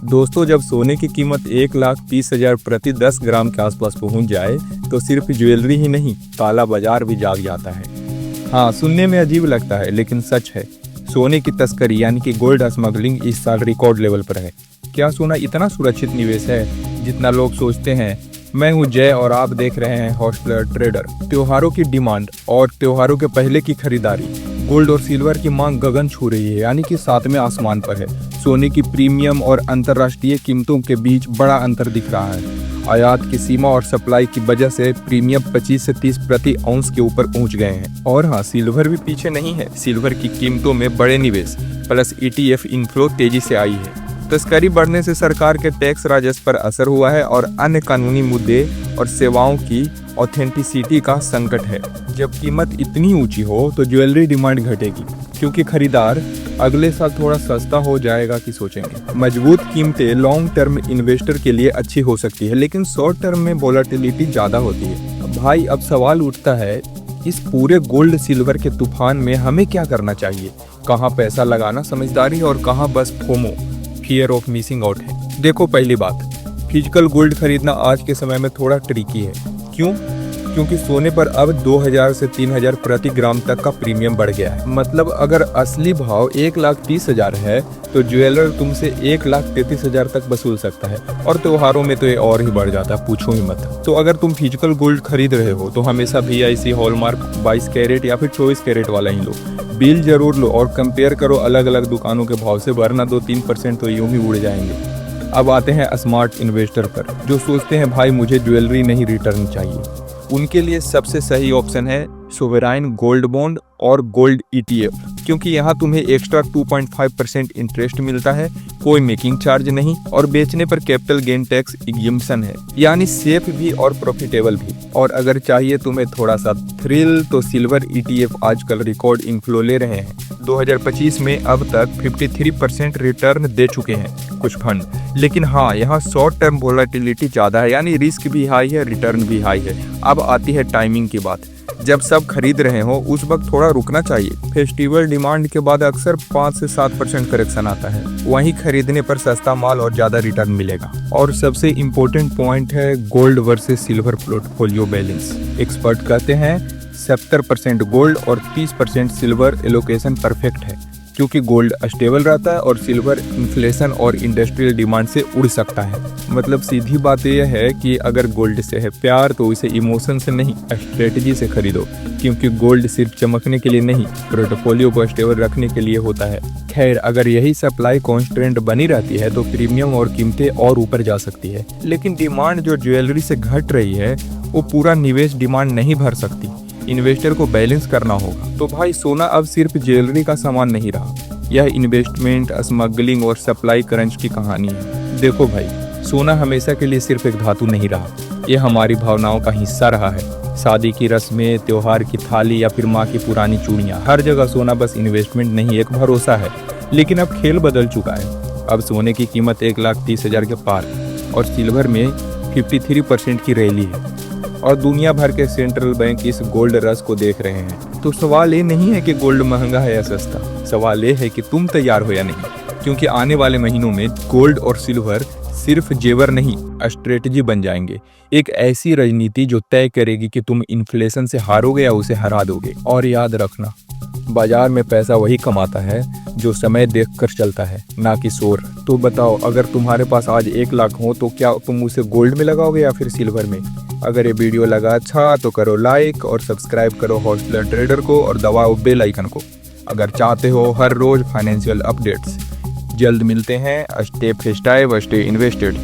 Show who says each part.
Speaker 1: दोस्तों, जब सोने की कीमत 1,30,000 प्रति 10 ग्राम के आसपास पहुंच जाए तो सिर्फ ज्वेलरी ही नहीं, काला बाजार भी जाग जाता है। हाँ, सुनने में अजीब लगता है लेकिन सच है। सोने की तस्करी यानी कि गोल्ड स्मगलिंग इस साल रिकॉर्ड लेवल पर है। क्या सोना इतना सुरक्षित निवेश है जितना लोग सोचते हैं? मैं हूं जय और आप देख रहे हैं हॉस्टलर ट्रेडर। त्योहारों की डिमांड और त्योहारों के पहले की खरीदारी, गोल्ड और सिल्वर की मांग गगन छू रही है, यानी कि सातवें आसमान पर है। सोने की प्रीमियम और अंतर्राष्ट्रीय कीमतों के बीच बड़ा अंतर दिख रहा है। आयात की सीमा और सप्लाई की वजह से प्रीमियम 25 से 30 प्रति औंस के ऊपर पहुंच गए हैं। और हाँ, सिल्वर भी पीछे नहीं है। सिल्वर की कीमतों में बड़े निवेश प्लस ETF इनफ्लो तेजी से आई है। तस्करी बढ़ने से सरकार के टैक्स राजस्व पर असर हुआ है और अन्य कानूनी मुद्दे और सेवाओं की ऑथेंटिसिटी का संकट है। जब कीमत इतनी ऊंची हो तो ज्वेलरी डिमांड घटेगी, क्योंकि खरीदार अगले साल थोड़ा सस्ता हो जाएगा कि सोचेंगे। मजबूत कीमतें लॉन्ग टर्म इन्वेस्टर के लिए अच्छी हो सकती है, लेकिन शॉर्ट टर्म में वोलेटिलिटी ज़्यादा होती है। भाई, अब सवाल उठता है, इस पूरे गोल्ड सिल्वर के तूफान में हमें क्या करना चाहिए? कहाँ पैसा लगाना समझदारी और कहाँ बस FOMO, fear of missing out है। देखो, पहली बात, फिजिकल गोल्ड खरीदना आज के समय में थोड़ा ट्रिकी है। क्यों? क्योंकि सोने पर अब 2,000 से 3,000 प्रति ग्राम तक का प्रीमियम बढ़ गया है। मतलब अगर असली भाव 1,30,000 है तो ज्वेलर तुमसे 1,33,000 तक वसूल सकता है, और त्योहारों में तो ये और ही बढ़ जाता है, पूछो ही मत। तो अगर तुम फिजिकल गोल्ड खरीद रहे हो तो हमेशा VIC हॉलमार्क 22 कैरेट या फिर 24 कैरेट वाला ही लो। बिल जरूर लो और कंपेयर करो अलग अलग दुकानों के भाव से, वरना 2-3% तो यूं ही उड़ जाएंगे। अब आते हैं स्मार्ट इन्वेस्टर पर, जो सोचते हैं भाई मुझे ज्वेलरी नहीं, रिटर्न चाहिए। उनके लिए सबसे सही ऑप्शन है सोवराइन गोल्ड बॉन्ड और गोल्ड ETF, क्योंकि यहाँ तुम्हें एक्स्ट्रा 2.5% इंटरेस्ट मिलता है, कोई मेकिंग चार्ज नहीं, और बेचने पर कैपिटल गेन टैक्स एग्जम्पशन है, यानी सेफ भी और प्रॉफिटेबल भी। और अगर चाहिए तुम्हें थोड़ा सा थ्रिल तो सिल्वर ETF आजकल रिकॉर्ड इनफ्लो ले रहे हैं। 2025 में अब तक 53% रिटर्न दे चुके हैं कुछ फंड। लेकिन हाँ, यहाँ शॉर्ट टर्म वोलेटिलिटी ज़्यादा है, यानी रिस्क भी हाई है, रिटर्न भी हाई है। अब आती है टाइमिंग की बात। जब सब खरीद रहे हो उस वक्त थोड़ा रुकना चाहिए। फेस्टिवल डिमांड के बाद अक्सर 5 से 7% करेक्शन आता है, वहीं खरीदने पर सस्ता माल और ज़्यादा रिटर्न मिलेगा। और सबसे इम्पोर्टेंट पॉइंट है gold versus silver portfolio balance. Expert कहते हैं 70% गोल्ड और 30% सिल्वर एलोकेशन परफेक्ट है, क्योंकि गोल्ड स्टेबल रहता है और सिल्वर इन्फ्लेशन और इंडस्ट्रियल डिमांड से उड़ सकता है। मतलब सीधी बात यह है कि अगर गोल्ड से है प्यार तो इसे इमोशन से नहीं, स्ट्रेटजी से खरीदो, क्योंकि गोल्ड सिर्फ चमकने के लिए नहीं, पोर्टफोलियो को स्टेबल रखने के लिए होता है। खैर, अगर यही सप्लाई कॉन्स्टेंट बनी रहती है तो प्रीमियम और कीमतें और ऊपर जा सकती है। लेकिन डिमांड जो ज्वेलरी से घट रही है वो पूरा निवेश डिमांड नहीं भर सकती। इन्वेस्टर को बैलेंस करना होगा। तो भाई, सोना अब सिर्फ ज्वेलरी का सामान नहीं रहा, यह इन्वेस्टमेंट, स्मगलिंग और सप्लाई क्रंच की कहानी है। देखो भाई, सोना हमेशा के लिए सिर्फ एक धातु नहीं रहा, यह हमारी भावनाओं का हिस्सा रहा है। शादी की रस्में, त्योहार की थाली या फिर माँ की पुरानी चूड़ियाँ, हर जगह सोना बस इन्वेस्टमेंट नहीं, एक भरोसा है। लेकिन अब खेल बदल चुका है। अब सोने की कीमत 1,30,000 के पार और सिल्वर में 53% की रैली है, और दुनिया भर के सेंट्रल बैंक इस गोल्ड रश को देख रहे हैं। तो सवाल ये नहीं है कि गोल्ड महंगा है या सस्ता, सवाल ये है कि तुम तैयार हो या नहीं, क्योंकि आने वाले महीनों में गोल्ड और सिल्वर सिर्फ जेवर नहीं, स्ट्रेटजी बन जाएंगे। एक ऐसी रणनीति जो तय करेगी कि तुम इन्फ्लेशन से हारोगे या उसे हरा दोगे। और याद रखना, बाजार में पैसा वही कमाता है जो समय देखकर चलता है, ना कि शोर। तो बताओ, अगर तुम्हारे पास आज 1 लाख हो तो क्या तुम उसे गोल्ड में लगाओगे या फिर सिल्वर में? अगर ये वीडियो लगा अच्छा तो करो लाइक और सब्सक्राइब करो हॉस्टलर ट्रेडर को और दबाओ बेल आइकन को। अगर चाहते हो हर रोज फाइनेंशियल अपडेट्स। जल्द मिलते हैं। Stay festive, stay invested.